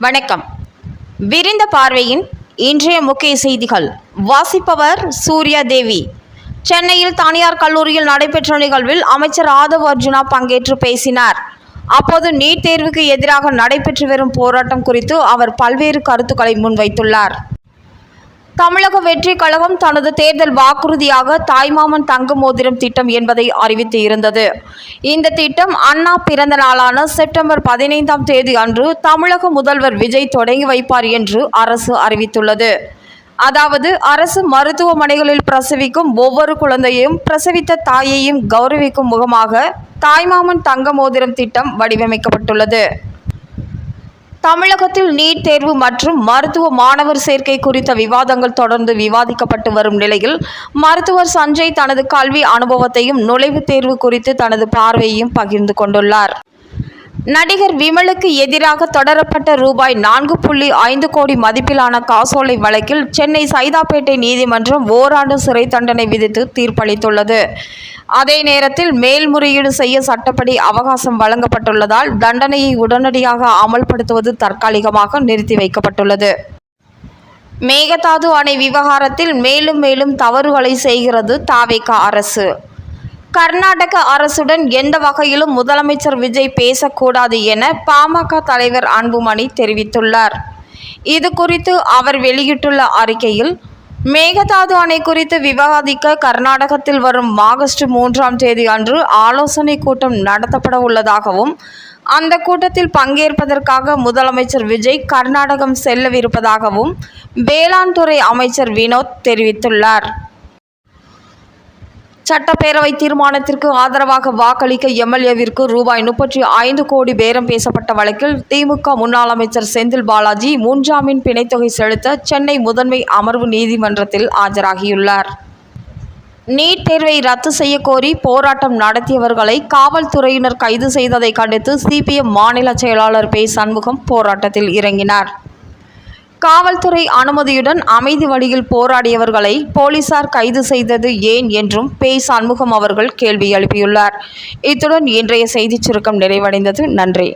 வணக்கம். விரிந்த பார்வையின் இன்றைய முக்கிய செய்திகள் வாசிப்பவர் சூர்யா தேவி. சென்னையில் தனியார் கல்லூரியில் நடைபெற்ற நிகழ்வில் அமைச்சர் ஆதவ் அர்ஜுனா பங்கேற்று பேசினார். அப்போது நீட் தேர்வுக்கு எதிராக நடைபெற்று வரும் போராட்டம் குறித்து அவர் பல்வேறு கருத்துக்களை முன்வைத்துள்ளார். தமிழக வெற்றி கழகம் தனது தேர்தல் வாக்குறுதியாக தாய்மாமன் தங்க மோதிரம் திட்டம் என்பதை அறிவித்து இருந்தது. இந்த திட்டம் அண்ணா பிறந்த நாளான செப்டம்பர் 15ஆம் தேதி அன்று தமிழக முதல்வர் விஜய் தொடங்கி வைப்பார் என்று அரசு அறிவித்துள்ளது. அதாவது அரசு மருத்துவமனைகளில் பிரசவிக்கும் ஒவ்வொரு குழந்தையையும் பிரசவித்த தாயையும் கௌரவிக்கும் முகமாக தாய்மாமன் தங்க மோதிரம் திட்டம் வடிவமைக்கப்பட்டுள்ளது. தமிழகத்தில் நீட் தேர்வு மற்றும் மருத்துவ மாணவர் சேர்க்கை குறித்த விவாதங்கள் தொடர்ந்து விவாதிக்கப்பட்டு வரும் நிலையில் மருத்துவர் சஞ்சய் தனது கல்வி அனுபவத்தையும் நுழைவுத் தேர்வு குறித்து தனது பார்வையையும் பகிர்ந்து கொண்டுள்ளார். நடிகர் விமலுக்கு எதிராக தொடரப்பட்ட ரூபாய் 4.5 கோடி மதிப்பிலான காசோலை வழக்கில் சென்னை சைதாப்பேட்டை நீதிமன்றம் ஓராண்டு சிறை தண்டனை விதித்து தீர்ப்பளித்துள்ளது. அதே நேரத்தில் மேல்முறையீடு செய்ய சட்டப்படி அவகாசம் வழங்கப்பட்டுள்ளதால் தண்டனையை உடனடியாக அமல்படுத்துவது தற்காலிகமாக நிறுத்தி வைக்கப்பட்டுள்ளது. மேகதாது அணை விவகாரத்தில் மேலும் தவறுகளை செய்கிறது தாவேக அரசு. கர்நாடக அரசுடன் எந்த வகையிலும் முதலமைச்சர் விஜய் பேசக்கூடாது என பாமக தலைவர் அன்புமணி தெரிவித்துள்ளார். இது குறித்து அவர் வெளியிட்டுள்ள அறிக்கையில், மேகதாது அணை குறித்து விவாதிக்க கர்நாடகத்தில் வரும் ஆகஸ்ட் 3ஆம் தேதி அன்று ஆலோசனை கூட்டம் நடத்தப்பட உள்ளதாகவும் அந்த கூட்டத்தில் பங்கேற்பதற்காக முதலமைச்சர் விஜய் கர்நாடகம் செல்லவிருப்பதாகவும் வேளாண் துறை அமைச்சர் வினோத் தெரிவித்துள்ளார். சட்டப்பேரவை தீர்மானத்திற்கு ஆதரவாக வாக்களிக்க எம்எல்ஏவிற்கு ரூபாய் 35 கோடி பேரம் பேசப்பட்ட வழக்கில் திமுக முன்னாள் அமைச்சர் செந்தில் பாலாஜி முன்ஜாமீன் பிணைத்தொகை செலுத்த சென்னை முதன்மை அமர்வு நீதிமன்றத்தில் ஆஜராகியுள்ளார். நீட் தேர்வை ரத்து செய்ய கோரி போராட்டம் நடத்தியவர்களை காவல்துறையினர் கைது செய்ததை கண்டித்து சிபிஎம் மாநில செயலாளர் பே. சண்முகம் போராட்டத்தில் இறங்கினார். காவல்துறை அனுமதியுடன் அமைதி வழியில் போராடியவர்களை போலீசார் கைது செய்தது ஏன் என்றும் பே. சண்முகம் அவர்கள் கேள்வி எழுப்பியுள்ளார். இத்துடன் இன்றைய செய்திச் சுருக்கம் நிறைவடைந்தது. நன்றி.